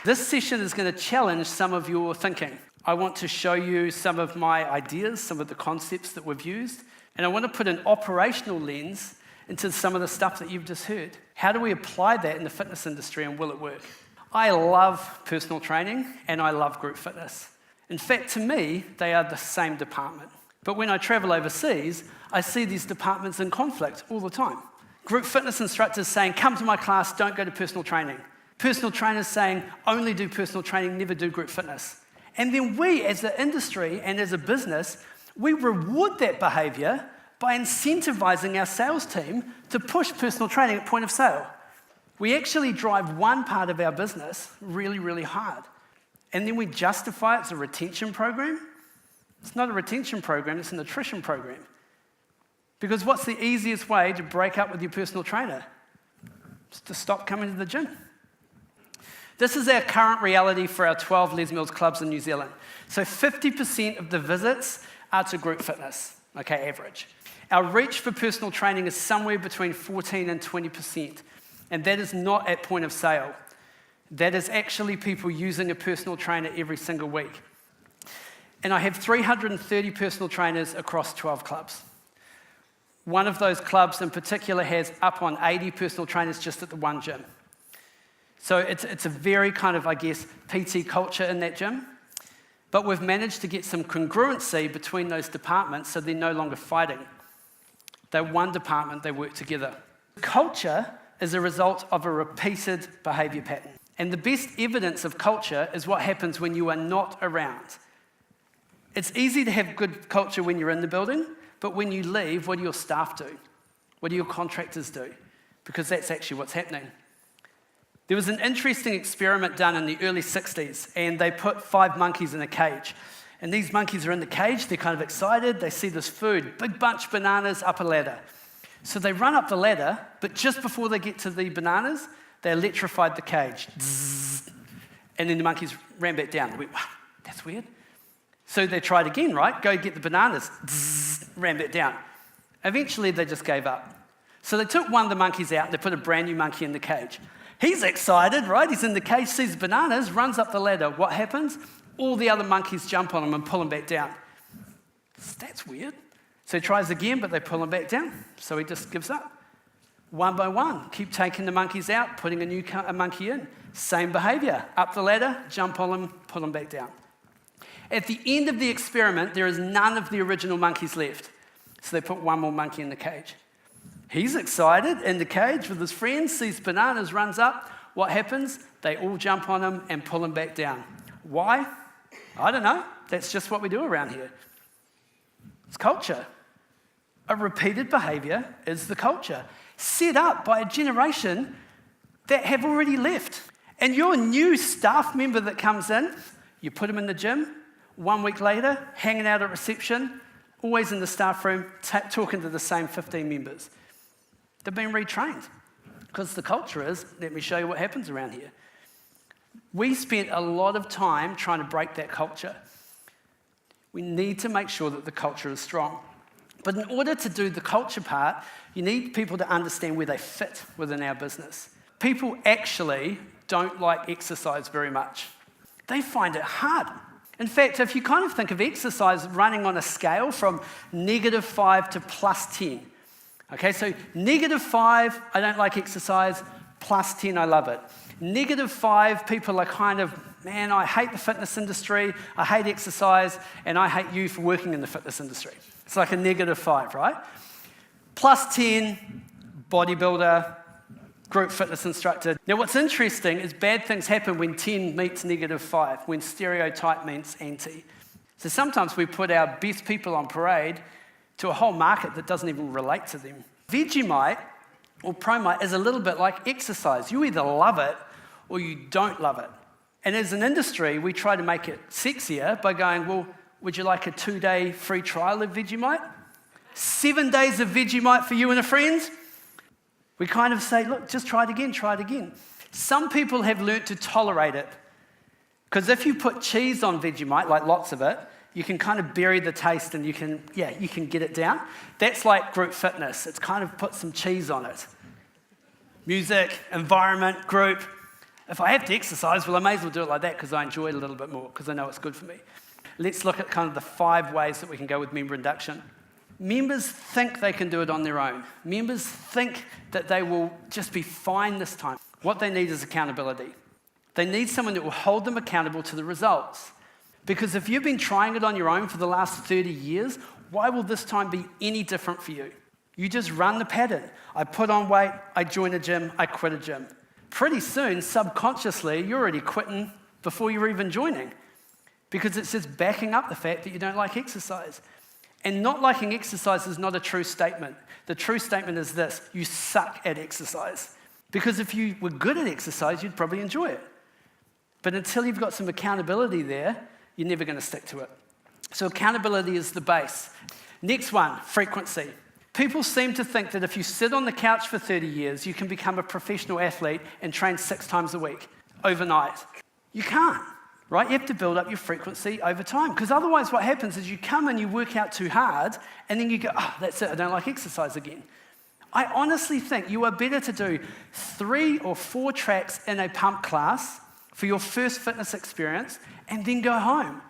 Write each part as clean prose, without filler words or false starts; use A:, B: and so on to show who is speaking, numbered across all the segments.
A: This session is going to challenge some of your thinking. I want to show you some of my ideas, some of the concepts that we've used, and I want to put an operational lens into some of the stuff that you've just heard. How do we apply that in the fitness industry, and will it work? I love personal training and I love group fitness. In fact, to me, they are the same department. But when I travel overseas, I see these departments in conflict all the time. Group fitness instructors saying, come to my class, don't go to personal training. Personal trainers saying, only do personal training, never do group fitness. And then we, as an industry and as a business, we reward that behavior by incentivizing our sales team to push personal training at point of sale. We actually drive one part of our business really, really hard. And then we justify it as a retention program. It's not a retention program, it's an attrition program. Because what's the easiest way to break up with your personal trainer? It's to stop coming to the gym. This is our current reality for our 12 Les Mills clubs in New Zealand. So 50% of the visits are to group fitness, okay, average. Our reach for personal training is somewhere between 14 and 20%, and that is not at point of sale. That is actually people using a personal trainer every single week. And I have 330 personal trainers across 12 clubs. One of those clubs in particular has up on 80 personal trainers just at the one gym. So it's a very kind of, I guess, PT culture in that gym. But we've managed to get some congruency between those departments so they're no longer fighting. They're one department, they work together. Culture is a result of a repeated behavior pattern. And the best evidence of culture is what happens when you are not around. It's easy to have good culture when you're in the building, but when you leave, what do your staff do? What do your contractors do? Because that's actually what's happening. There was an interesting experiment done in the early 60s, and they put 5 monkeys in a cage. And these monkeys are in the cage, they're kind of excited, they see this food, big bunch of bananas up a ladder. So they run up the ladder, but just before they get to the bananas, they electrified the cage. And then the monkeys ran back down. They went, wow, that's weird. So they tried again, right? Go get the bananas. Ran back down. Eventually, they just gave up. So they took one of the monkeys out and they put a brand new monkey in the cage. He's excited, right? He's in the cage, sees bananas, runs up the ladder. What happens? All the other monkeys jump on him and pull him back down. That's weird. So he tries again, but they pull him back down. So he just gives up. One by one, keep taking the monkeys out, putting a monkey in. Same behavior. Up the ladder, jump on him, pull him back down. At the end of the experiment, there is none of the original monkeys left. So they put one more monkey in the cage. He's excited in the cage with his friends, sees bananas, runs up. What happens? They all jump on him and pull him back down. Why? I don't know. That's just what we do around here. It's culture. A repeated behavior is the culture, set up by a generation that have already left. And your new staff member that comes in, you put them in the gym, 1 week later, hanging out at reception, always in the staff room, talking to the same 15 members. They've been retrained because the culture is, let me show you what happens around here. We spent a lot of time trying to break that culture. We need to make sure that the culture is strong. But in order to do the culture part, you need people to understand where they fit within our business. People actually don't like exercise very much. They find it hard. In fact, if you kind of think of exercise running on a scale from -5 to +10. Okay, so -5, I don't like exercise, +10, I love it. -5, people are kind of, man, I hate the fitness industry, I hate exercise, and I hate you for working in the fitness industry. It's like a -5, right? +10, bodybuilder, group fitness instructor. Now what's interesting is bad things happen when 10 meets -5, when stereotype meets anti. So sometimes we put our best people on parade to a whole market that doesn't even relate to them. Vegemite or Promite is a little bit like exercise. You either love it or you don't love it. And as an industry, we try to make it sexier by going, well, would you like a 2-day free trial of Vegemite? 7 days of Vegemite for you and a friend? We kind of say, look, just try it again, try it again. Some people have learnt to tolerate it. Because if you put cheese on Vegemite, like lots of it, you can kind of bury the taste and you can get it down. That's like group fitness. It's kind of put some cheese on it. Music, environment, group. If I have to exercise, well, I may as well do it like that because I enjoy it a little bit more because I know it's good for me. Let's look at kind of the 5 ways that we can go with member induction. Members think they can do it on their own. Members think that they will just be fine this time. What they need is accountability. They need someone that will hold them accountable to the results. Because if you've been trying it on your own for the last 30 years, why will this time be any different for you? You just run the pattern. I put on weight, I join a gym, I quit a gym. Pretty soon, subconsciously, you're already quitting before you're even joining. Because it's just backing up the fact that you don't like exercise. And not liking exercise is not a true statement. The true statement is this: you suck at exercise. Because if you were good at exercise, you'd probably enjoy it. But until you've got some accountability there, you're never going to stick to it. So accountability is the base. Next one, frequency. People seem to think that if you sit on the couch for 30 years, you can become a professional athlete and train 6 times a week, overnight. You can't, right? You have to build up your frequency over time, because otherwise what happens is you come and you work out too hard, and then you go, oh, that's it, I don't like exercise again. I honestly think you are better to do 3 or 4 tracks in a pump class for your first fitness experience and then go home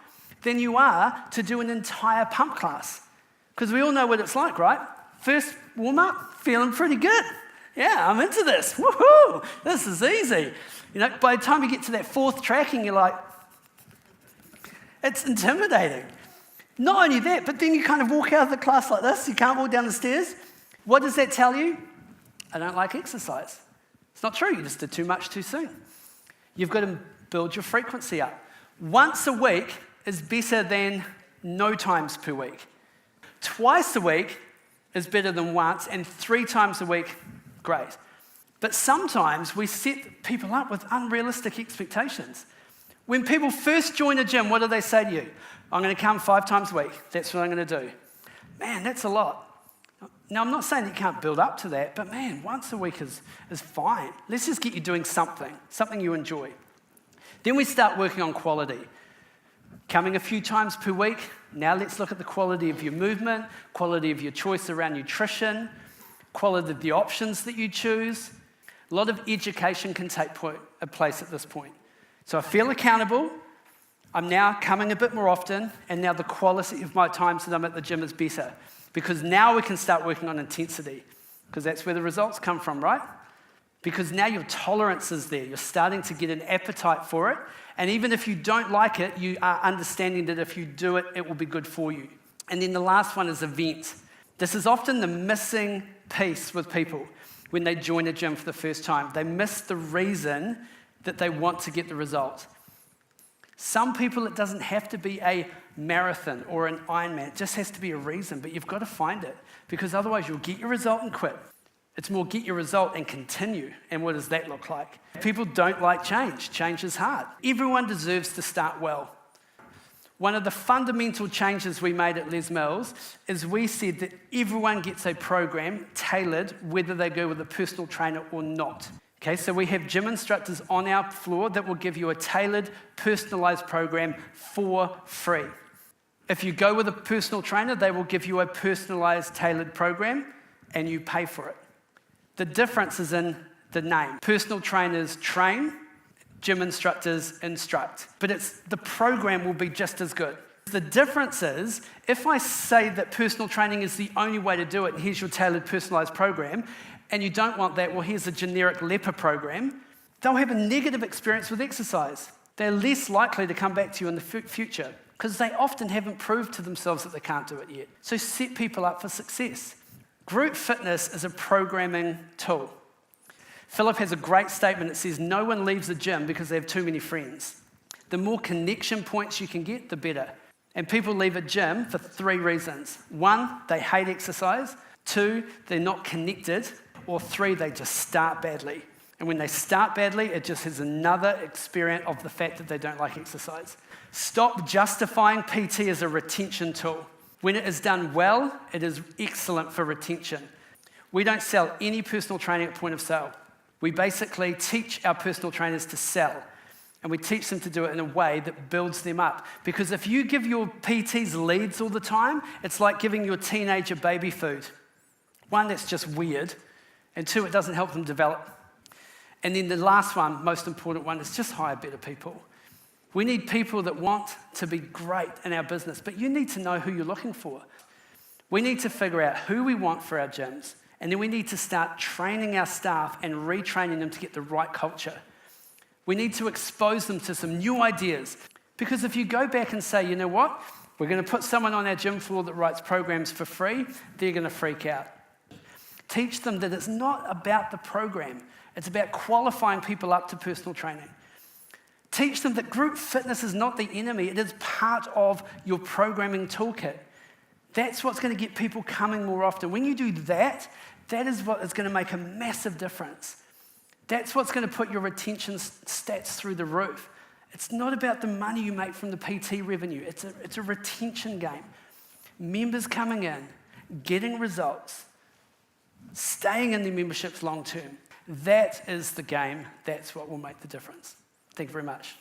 A: than you are to do an entire pump class. Because we all know what it's like, right? First warm-up, feeling pretty good. Yeah, I'm into this. Woohoo! This is easy. You know, by the time you get to that 4th tracking, you're like, it's intimidating. Not only that, but then you kind of walk out of the class like this. You can't walk down the stairs. What does that tell you? I don't like exercise. It's not true. You just did too much too soon. You've got to build your frequency up. Once a week is better than no times per week. Twice a week is better than once, and 3 times a week, great. But sometimes we set people up with unrealistic expectations. When people first join a gym, what do they say to you? I'm going to come 5 times a week. That's what I'm going to do. Man, that's a lot. Now, I'm not saying that you can't build up to that, but man, once a week is fine. Let's just get you doing something you enjoy. Then we start working on quality. Coming a few times per week. Now let's look at the quality of your movement, quality of your choice around nutrition, quality of the options that you choose. A lot of education can take place at this point. So I feel accountable. I'm now coming a bit more often, and now the quality of my times that I'm at the gym is better. Because now we can start working on intensity, because that's where the results come from, right? Because now your tolerance is there. You're starting to get an appetite for it. And even if you don't like it, you are understanding that if you do it, it will be good for you. And then the last one is event. This is often the missing piece with people when they join a gym for the first time. They miss the reason that they want to get the result. Some people, it doesn't have to be a marathon or an Ironman. It just has to be a reason, but you've got to find it, because otherwise you'll get your result and quit. It's more get your result and continue. And what does that look like? People don't like change. Change is hard. Everyone deserves to start well. One of the fundamental changes we made at Les Mills is we said that everyone gets a program tailored whether they go with a personal trainer or not. Okay, so we have gym instructors on our floor that will give you a tailored, personalized program for free. If you go with a personal trainer, they will give you a personalized, tailored program, and you pay for it. The difference is in the name. Personal trainers train, gym instructors instruct. But the program will be just as good. The difference is, if I say that personal training is the only way to do it, and here's your tailored, personalized program, and you don't want that, well, here's a generic leper program, they'll have a negative experience with exercise. They're less likely to come back to you in the future, because they often haven't proved to themselves that they can't do it yet. So set people up for success. Group fitness is a programming tool. Philip has a great statement that says, no one leaves the gym because they have too many friends. The more connection points you can get, the better. And people leave a gym for 3 reasons. 1, they hate exercise. 2, they're not connected. Or 3, they just start badly. And when they start badly, it just is another experience of the fact that they don't like exercise. Stop justifying PT as a retention tool. When it is done well, it is excellent for retention. We don't sell any personal training at point of sale. We basically teach our personal trainers to sell, and we teach them to do it in a way that builds them up. Because if you give your PTs leads all the time, it's like giving your teenager baby food. 1, that's just weird, and 2, it doesn't help them develop. And then the last one, most important one, is just hire better people. We need people that want to be great in our business, but you need to know who you're looking for. We need to figure out who we want for our gyms, and then we need to start training our staff and retraining them to get the right culture. We need to expose them to some new ideas, because if you go back and say, you know what, we're going to put someone on our gym floor that writes programs for free, they're going to freak out. Teach them that it's not about the program, it's about qualifying people up to personal training. Teach them that group fitness is not the enemy, it is part of your programming toolkit. That's what's going to get people coming more often. When you do that, that is what is going to make a massive difference. That's what's going to put your retention stats through the roof. It's not about the money you make from the PT revenue. It's a retention game. Members coming in, getting results, staying in their memberships long term. That is the game. That's what will make the difference. Thank you very much.